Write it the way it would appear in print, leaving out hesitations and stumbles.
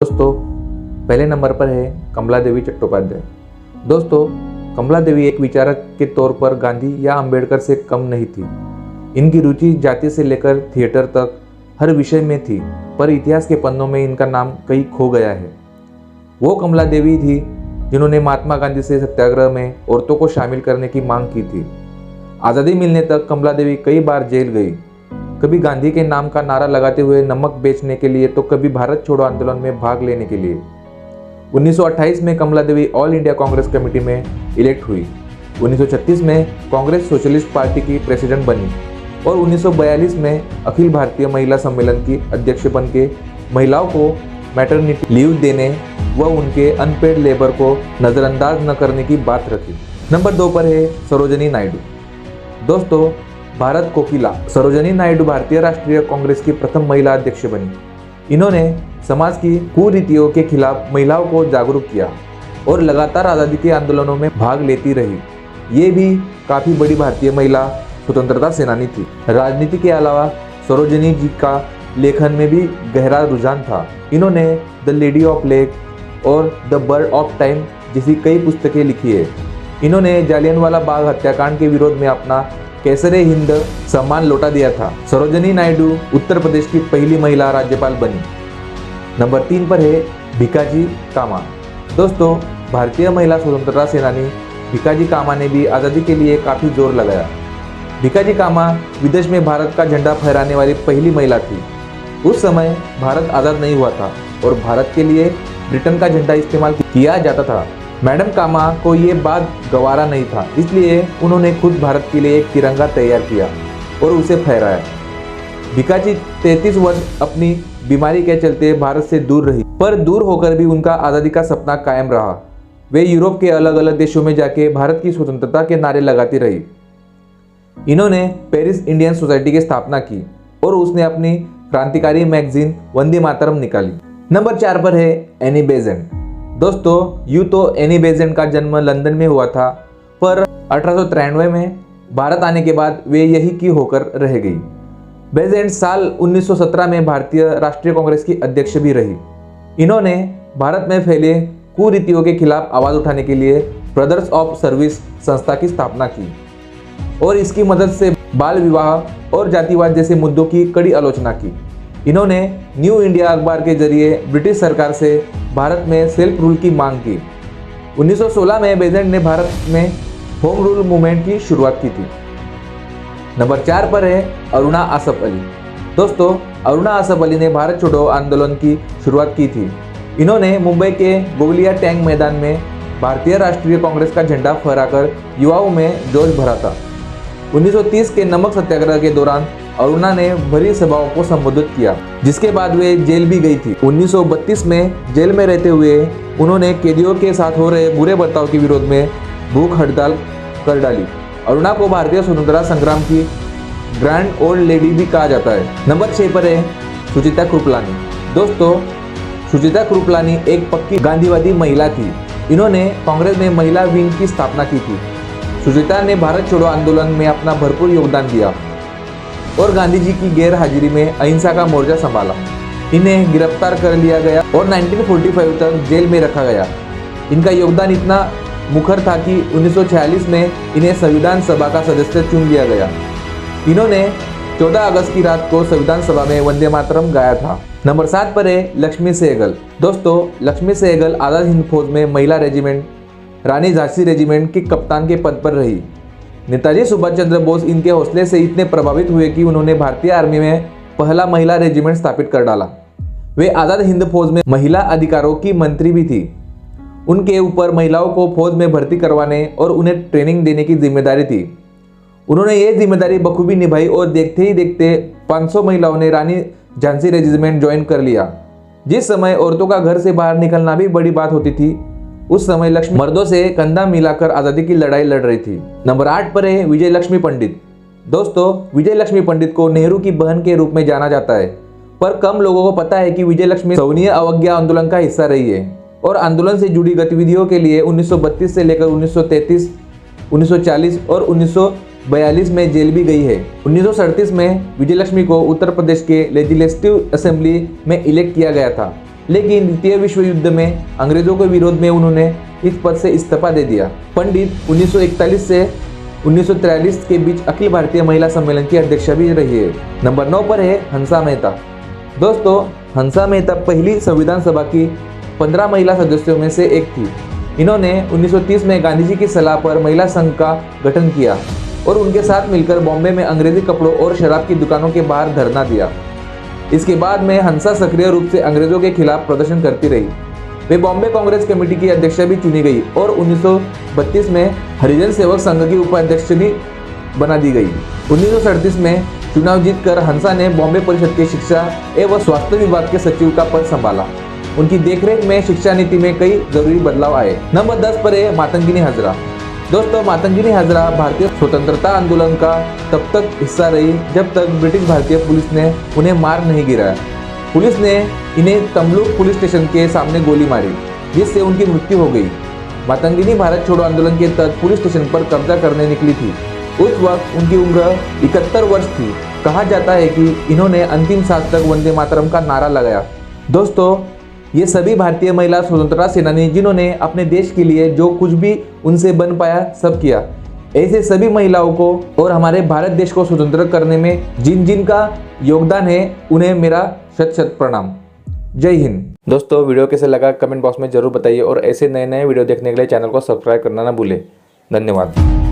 दोस्तों, पहले नंबर पर है कमला देवी चट्टोपाध्याय। दोस्तों, कमला देवी एक विचारक के तौर पर गांधी या अंबेडकर से कम नहीं थी। इनकी रुचि जाति से लेकर थिएटर तक हर विषय में थी, पर इतिहास के पन्नों में इनका नाम कहीं खो गया है। वो कमला देवी थी जिन्होंने महात्मा गांधी से सत्याग्रह में औरतों को शामिल करने की मांग की थी। आज़ादी मिलने तक कमला देवी कई बार जेल गई, कभी गांधी के नाम का नारा लगाते हुए नमक बेचने के लिए तो कभी भारत छोड़ो आंदोलन में भाग लेने के लिए। 1928 में कमला देवी ऑल इंडिया कांग्रेस कमेटी में इलेक्ट हुई। 1936 में कांग्रेस सोशलिस्ट पार्टी की प्रेसिडेंट बनी और 1942 में अखिल भारतीय महिला सम्मेलन की अध्यक्ष बन के महिलाओं को मैटरनिटी लीव देने व उनके अनपेड लेबर को नज़रअंदाज न करने की बात रखी। नंबर 2 पर है सरोजिनी नायडू। दोस्तों, भारत कोकिला सरोजिनी नायडू भारतीय राष्ट्रीय कांग्रेस की प्रथम महिला अध्यक्ष बनी। इन्होंने समाज की कुरीतियों के खिलाफ महिलाओं को जागरूक किया और लगातार आज़ादी के आंदोलनों में भाग लेती रही। ये भी काफ़ी बड़ी भारतीय महिला स्वतंत्रता सेनानी थी। राजनीति के अलावा सरोजिनी जी का लेखन में भी गहरा रुझान था। इन्होंने द लेडी ऑफ लेक और द बर्ड ऑफ टाइम जैसी कई पुस्तकें लिखी है। इन्होंने जालियनवाला बाग हत्याकांड के विरोध में अपना कैसरे हिंद सम्मान लौटा दिया था। सरोजिनी नायडू उत्तर प्रदेश की पहली महिला राज्यपाल बनी। नंबर 3 पर है भिकाजी कामा। दोस्तों, भारतीय महिला स्वतंत्रता सेनानी भिकाजी कामा ने भी आज़ादी के लिए काफ़ी जोर लगाया। भिकाजी कामा विदेश में भारत का झंडा फहराने वाली पहली महिला थी। उस समय भारत आज़ाद नहीं हुआ था और भारत के लिए ब्रिटेन का झंडा इस्तेमाल किया जाता था। मैडम कामा को ये बात गवारा नहीं था, इसलिए उन्होंने खुद भारत के लिए एक तिरंगा तैयार किया और उसे फहराया। भिकाजी 33 वर्ष अपनी बीमारी के चलते भारत से दूर रही, पर दूर होकर भी उनका आज़ादी का सपना कायम रहा। वे यूरोप के अलग अलग देशों में जाके भारत की स्वतंत्रता के नारे लगाती रही। इन्होंने पेरिस इंडियन सोसाइटी की स्थापना की और उसने अपनी क्रांतिकारी मैगजीन वंदे मातरम निकाली। नंबर 4 पर है एनी बेजेंट। दोस्तों, यूँ तो एनी बेजेंट का जन्म लंदन में हुआ था, पर 1893 में भारत आने के बाद वे यही की होकर रह गई। बेजेंट साल 1917 में भारतीय राष्ट्रीय कांग्रेस की अध्यक्ष भी रही। इन्होंने भारत में फैले कुरीतियों के खिलाफ आवाज़ उठाने के लिए ब्रदर्स ऑफ सर्विस संस्था की स्थापना की और इसकी मदद से बाल विवाह और जातिवाद जैसे मुद्दों की कड़ी आलोचना की। इन्होंने न्यू इंडिया अखबार के जरिए ब्रिटिश सरकार से भारत में सेल्फ रूल की मांग की। 1916 में बेजेंट ने भारत में होम रूल मूवमेंट की शुरुआत की थी। नंबर 4 पर है अरुणा आसफ अली। दोस्तों, अरुणा आसफ अली ने भारत छोड़ो आंदोलन की शुरुआत की थी। इन्होंने मुंबई के गोवलिया टैंक मैदान में भारतीय राष्ट्रीय कांग्रेस का झंडा फहराकर युवाओं में जोश भरा था। 1930 के नमक सत्याग्रह के दौरान अरुणा ने भरी सभाओं को संबोधित किया, जिसके बाद वे जेल भी गई थी। 1932 में जेल में रहते हुए उन्होंने कैदियों के साथ हो रहे बुरे बर्ताव के विरोध में भूख हड़ताल कर डाली। अरुणा को भारतीय स्वतंत्रता संग्राम की ग्रैंड ओल्ड लेडी भी कहा जाता है। नंबर 6 पर है सुचिता कृपलानी। दोस्तों, सुचिता कृपलानी एक पक्की गांधीवादी महिला थी। इन्होंने कांग्रेस में महिला विंग की स्थापना की थी। सुचिता ने भारत छोड़ो आंदोलन में अपना भरपूर योगदान दिया और गांधी जी की गैर हाजिरी में अहिंसा का मोर्चा संभाला। इन्हें गिरफ्तार कर लिया गया और 1945 तक जेल में रखा गया। इनका योगदान इतना मुखर था कि 1946 में इन्हें संविधान सभा का सदस्य चुन लिया गया। इन्होंने 14 अगस्त की रात को संविधान सभा में वंदे मातरम गाया था। नंबर 7 पर है लक्ष्मी सहगल। दोस्तों, लक्ष्मी सहगल आज़ाद हिंद फौज में महिला रेजिमेंट रानी झांसी रेजिमेंट की कप्तान के पद पर रही। नेताजी सुभाष चंद्र बोस इनके हौसले से इतने प्रभावित हुए कि उन्होंने भारतीय आर्मी में पहला महिला रेजिमेंट स्थापित कर डाला। वे आज़ाद हिंद फौज में महिला अधिकारों की मंत्री भी थी। उनके ऊपर महिलाओं को फौज में भर्ती करवाने और उन्हें ट्रेनिंग देने की जिम्मेदारी थी। उन्होंने ये जिम्मेदारी बखूबी निभाई और देखते ही देखते 500 महिलाओं ने रानी झांसी रेजिमेंट ज्वाइन कर लिया। जिस समय औरतों का घर से बाहर निकलना भी बड़ी बात होती थी, उस समय लक्ष्मी मर्दों से कंधा मिलाकर आज़ादी की लड़ाई लड़ रही थी। नंबर 8 पर है विजय लक्ष्मी पंडित। दोस्तों, विजय लक्ष्मी पंडित को नेहरू की बहन के रूप में जाना जाता है, पर कम लोगों को पता है कि विजय लक्ष्मी सवनीय अवज्ञा आंदोलन का हिस्सा रही है और आंदोलन से जुड़ी गतिविधियों के लिए 1932 से लेकर 1933, 1940 और 1942 में जेल भी गई है। 1937 में विजयलक्ष्मी को उत्तर प्रदेश के लेजिस्लेटिव असेंबली में इलेक्ट किया गया था। लेकिन द्वितीय विश्व युद्ध में अंग्रेजों के विरोध में उन्होंने इस पद से इस्तीफा दे दिया। पंडित 1941 से 1943 के बीच अखिल भारतीय महिला सम्मेलन की अध्यक्षा भी रही है। नंबर 9 पर है हंसा मेहता। दोस्तों, हंसा मेहता पहली संविधान सभा की 15 महिला सदस्यों में से एक थी। इन्होंने 1930 में गांधी जी की सलाह पर महिला संघ का गठन किया और उनके साथ मिलकर बॉम्बे में अंग्रेजी कपड़ों और शराब की दुकानों के बाहर धरना दिया। इसके बाद में हंसा सक्रिय रूप से अंग्रेजों के खिलाफ प्रदर्शन करती रही। वे बॉम्बे कांग्रेस कमेटी की अध्यक्षा भी चुनी गई और 1932 में हरिजन सेवक संघ की उपाध्यक्ष भी बना दी गई। 1937 में चुनाव जीतकर हंसा ने बॉम्बे परिषद के शिक्षा एवं स्वास्थ्य विभाग के सचिव का पद संभाला। उनकी देखरेख में शिक्षा नीति में कई जरूरी बदलाव आए। नंबर 10 पर है मातंगिनी हाजरा। दोस्तों, मातंगिनी हाजरा भारतीय स्वतंत्रता आंदोलन का तब तक हिस्सा रही जब तक ब्रिटिश भारतीय पुलिस ने उन्हें मार नहीं गिराया। पुलिस ने इन्हें तमलुक पुलिस स्टेशन के सामने गोली मारी, जिससे उनकी मृत्यु हो गई। मातंगिनी भारत छोड़ो आंदोलन के तहत पुलिस स्टेशन पर कब्जा करने निकली थी। उस वक्त उनकी उम्र 71 वर्ष थी। कहा जाता है कि इन्होंने अंतिम सांस तक वंदे मातरम का नारा लगाया। दोस्तों, ये सभी भारतीय महिला स्वतंत्रता सेनानी जिन्होंने अपने देश के लिए जो कुछ भी उनसे बन पाया सब किया। ऐसे सभी महिलाओं को और हमारे भारत देश को स्वतंत्र करने में जिन जिन का योगदान है उन्हें मेरा शत शत प्रणाम। जय हिंद। दोस्तों, वीडियो कैसे लगा कमेंट बॉक्स में जरूर बताइए और ऐसे नए नए वीडियो देखने के लिए चैनल को सब्सक्राइब करना ना भूलें। धन्यवाद।